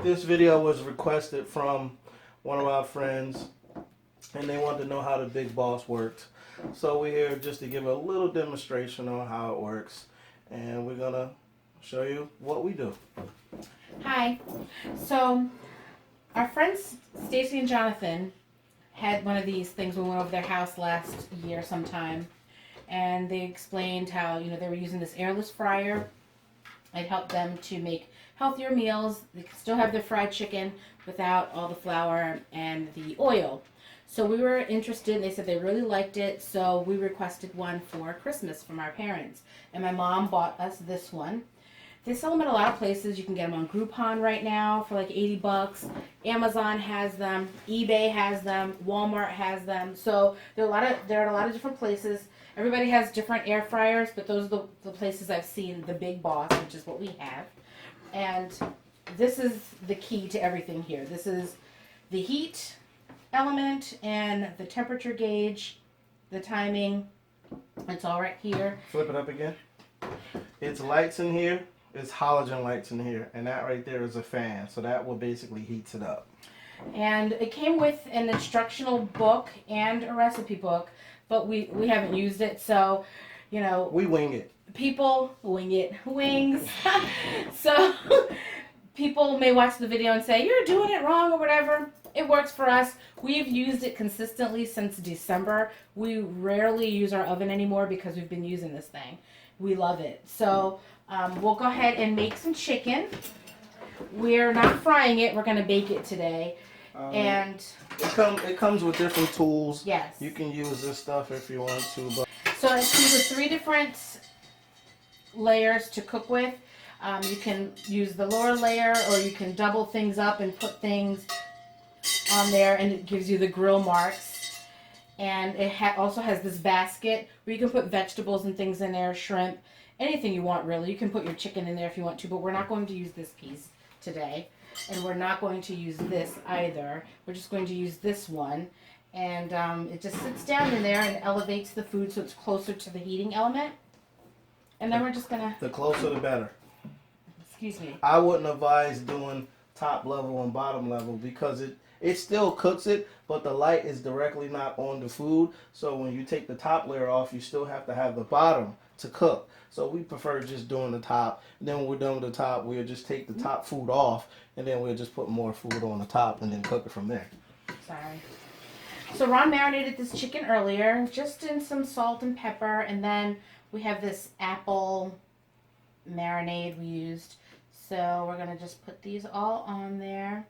This video was requested from one of our friends, and they wanted to know how the Big Boss worked. So we're here just to give a little demonstration on how it works, and we're gonna show you what we do. Hi. So our friends Stacy and Jonathan had one of these things when we went over their house last year sometime, and they explained how they were using this airless fryer. It helped them to make healthier meals. They could still have their fried chicken without all the flour and the oil. So we were interested, and they said they really liked it, so we requested one for Christmas from our parents. And my mom bought us this one. They sell them at a lot of places. You can get them on Groupon right now for like $80. Amazon has them. eBay has them. Walmart has them. So they're at a lot of different places. Everybody has different air fryers, but those are the places I've seen the Big Boss, which is what we have. And this is the key to everything here. This is the heat element and the temperature gauge, the timing. It's all right here. Flip it up again. It's lights in here. It's halogen lights in here, and that right there is a fan. So that will basically heats it up. And it came with an instructional book and a recipe book, but we haven't used it, so we wing it. People wing it, wings. So people may watch the video and say you're doing it wrong or whatever. It works for us. We've used it consistently since December. We rarely use our oven anymore because we've been using this thing. We love it. So we'll go ahead and make some chicken. We're not frying it. We're going to bake it today. And it comes with different tools. Yes. You can use this stuff if you want to. But so it comes with 3 different layers to cook with. You can use the lower layer, or you can double things up and put things on there, and it gives you the grill marks. And it also has this basket where you can put vegetables and things in there, shrimp, anything you want really. You can put your chicken in there if you want to, but we're not going to use this piece today. And we're not going to use this either. We're just going to use this one. And it just sits down in there and elevates the food so it's closer to the heating element. And then we're just going to... The closer the better. Excuse me. I wouldn't advise doing top level and bottom level because it still cooks it, but the light is directly not on the food. So when you take the top layer off, you still have to have the bottom to cook. So we prefer just doing the top. And then when we're done with the top, we'll just take the top food off, and then we'll just put more food on the top and then cook it from there. Sorry. So Ron marinated this chicken earlier, just in some salt and pepper, and then we have this apple marinade we used. So we're going to just put these all on there.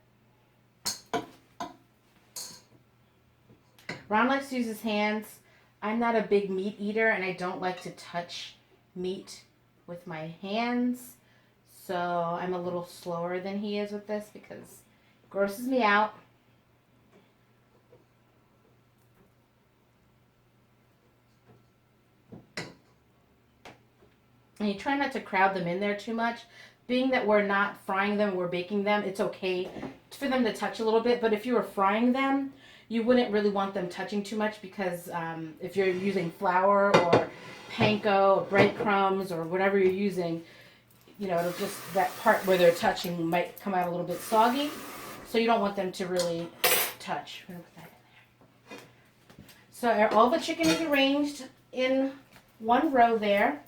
Ron likes to use his hands. I'm not a big meat eater, and I don't like to touch meat with my hands. So I'm a little slower than he is with this because it grosses me out. And you try not to crowd them in there too much. Being that we're not frying them, we're baking them, it's okay for them to touch a little bit. But if you were frying them, you wouldn't really want them touching too much because if you're using flour or panko or breadcrumbs or whatever you're using, it'll just, that part where they're touching might come out a little bit soggy. So you don't want them to really touch. We're going to put that in there. So all the chicken is arranged in one row there.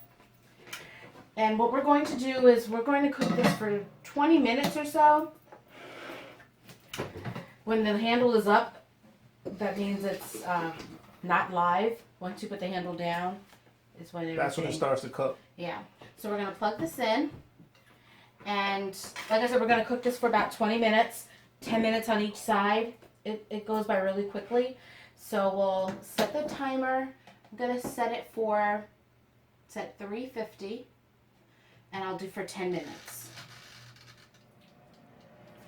And what we're going to do is we're going to cook this for 20 minutes or so. When the handle is up, that means it's not live. Once you put the handle down, is when That's when it starts to cook. Yeah. So we're going to plug this in. And like I said, we're going to cook this for about 20 minutes. 10 minutes on each side. It goes by really quickly. So we'll set the timer. I'm going to set it for, it's at 350. And I'll do for 10 minutes.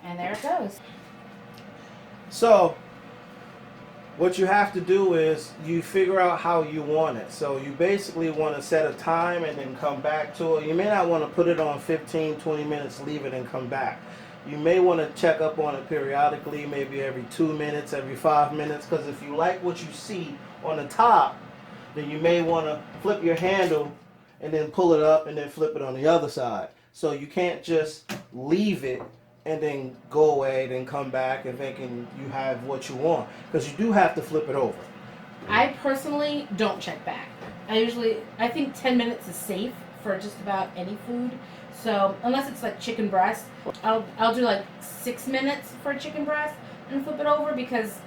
And there it goes. So what you have to do is you figure out how you want it. So you basically want to set a time and then come back to it. You may not want to put it on 15, 20 minutes, leave it and come back. You may want to check up on it periodically, maybe every 2 minutes, every 5 minutes, because if you like what you see on the top, then you may want to flip your handle and then pull it up and then flip it on the other side. So you can't just leave it and then go away, then come back and thinking you have what you want. Because you do have to flip it over. I personally don't check back. I think 10 minutes is safe for just about any food. So unless it's like chicken breast, I'll do like 6 minutes for a chicken breast and flip it over because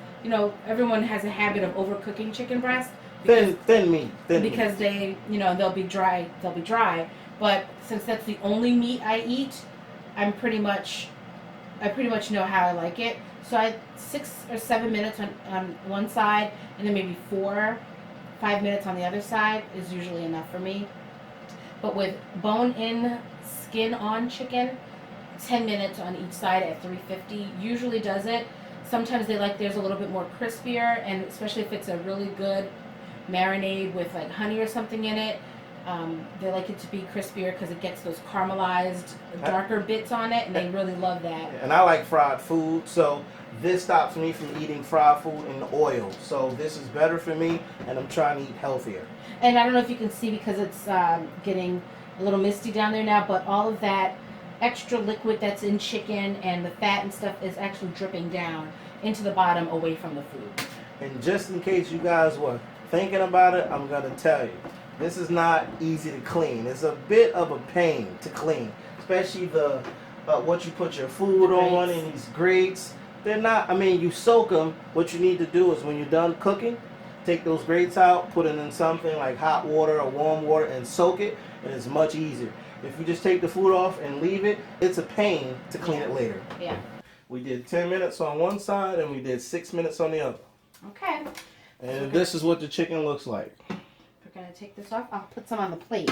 everyone has a habit of overcooking chicken breast. Thin meat. Because they they'll be dry. But since that's the only meat I eat, I pretty much know how I like it. So 6 or 7 minutes on one side, and then maybe 4, 5 minutes on the other side is usually enough for me. But with bone-in, skin-on chicken, 10 minutes on each side at 350 usually does it. Sometimes they like theirs a little bit more crispier, and especially if it's a really good marinade with like honey or something in it. They like it to be crispier because it gets those caramelized, darker bits on it, and they really love that. And I like fried food, so this stops me from eating fried food in oil. So this is better for me, and I'm trying to eat healthier. And I don't know if you can see because it's getting a little misty down there now, but all of that extra liquid that's in chicken and the fat and stuff is actually dripping down into the bottom away from the food. And just in case you guys were thinking about it, I'm going to tell you. This is not easy to clean. It's a bit of a pain to clean, especially the what you put your food on in these grates. They're not, you soak them. What you need to do is when you're done cooking, take those grates out, put it in something like hot water or warm water and soak it, and it's much easier. If you just take the food off and leave it, it's a pain to clean it later. Yeah. We did 10 minutes on one side and we did 6 minutes on the other. Okay. And this is what the chicken looks like. We're going to take this off. I'll put some on the plate.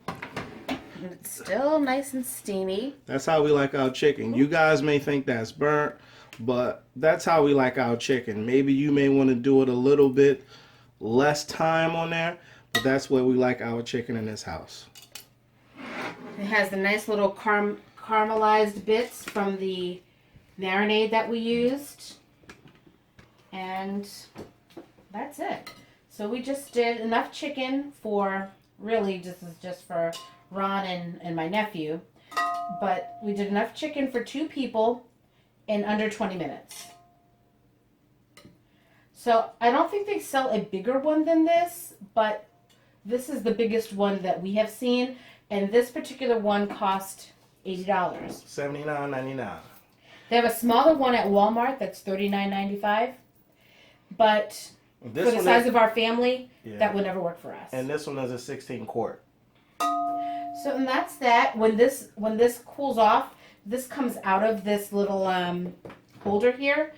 And it's still nice and steamy. That's how we like our chicken. You guys may think that's burnt, but that's how we like our chicken. Maybe you may want to do it a little bit less time on there, but that's where we like our chicken in this house. It has the nice little caramelized bits from the marinade that we used. And that's it. So we just did enough chicken for, really, this is just for Ron and my nephew. But we did enough chicken for 2 people in under 20 minutes. So I don't think they sell a bigger one than this, but this is the biggest one that we have seen. And this particular one cost $80. $79.99. They have a smaller one at Walmart that's $39.95. But this for the size of our family, that would never work for us. And this one is a 16 quart. So and that's that. When this cools off, this comes out of this little holder here,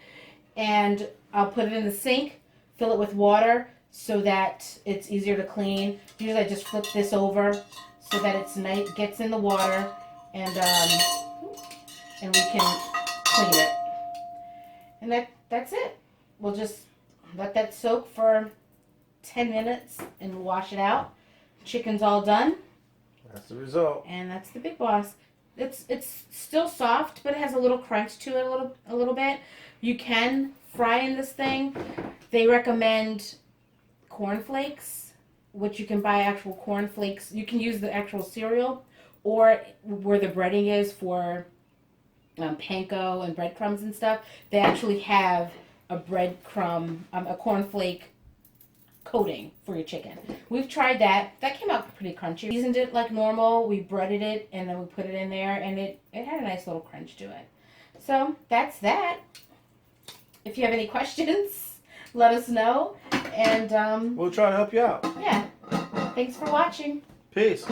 and I'll put it in the sink, fill it with water so that it's easier to clean. Usually I just flip this over so that it's nice, gets in the water, and we can clean it. And that's it. We'll just let that soak for 10 minutes and wash it out. Chicken's all done. That's the result. And that's the Big Boss. It's still soft, but it has a little crunch to it a little bit. You can fry in this thing. They recommend cornflakes, which you can buy actual cornflakes. You can use the actual cereal, or where the breading is for panko and breadcrumbs and stuff. They actually have a a cornflake coating for your chicken. We've tried that. That came out pretty crunchy. We seasoned it like normal. We breaded it and then we put it in there, and it had a nice little crunch to it. So that's that. If you have any questions, let us know, and we'll try to help you out. Yeah. Thanks for watching. Peace.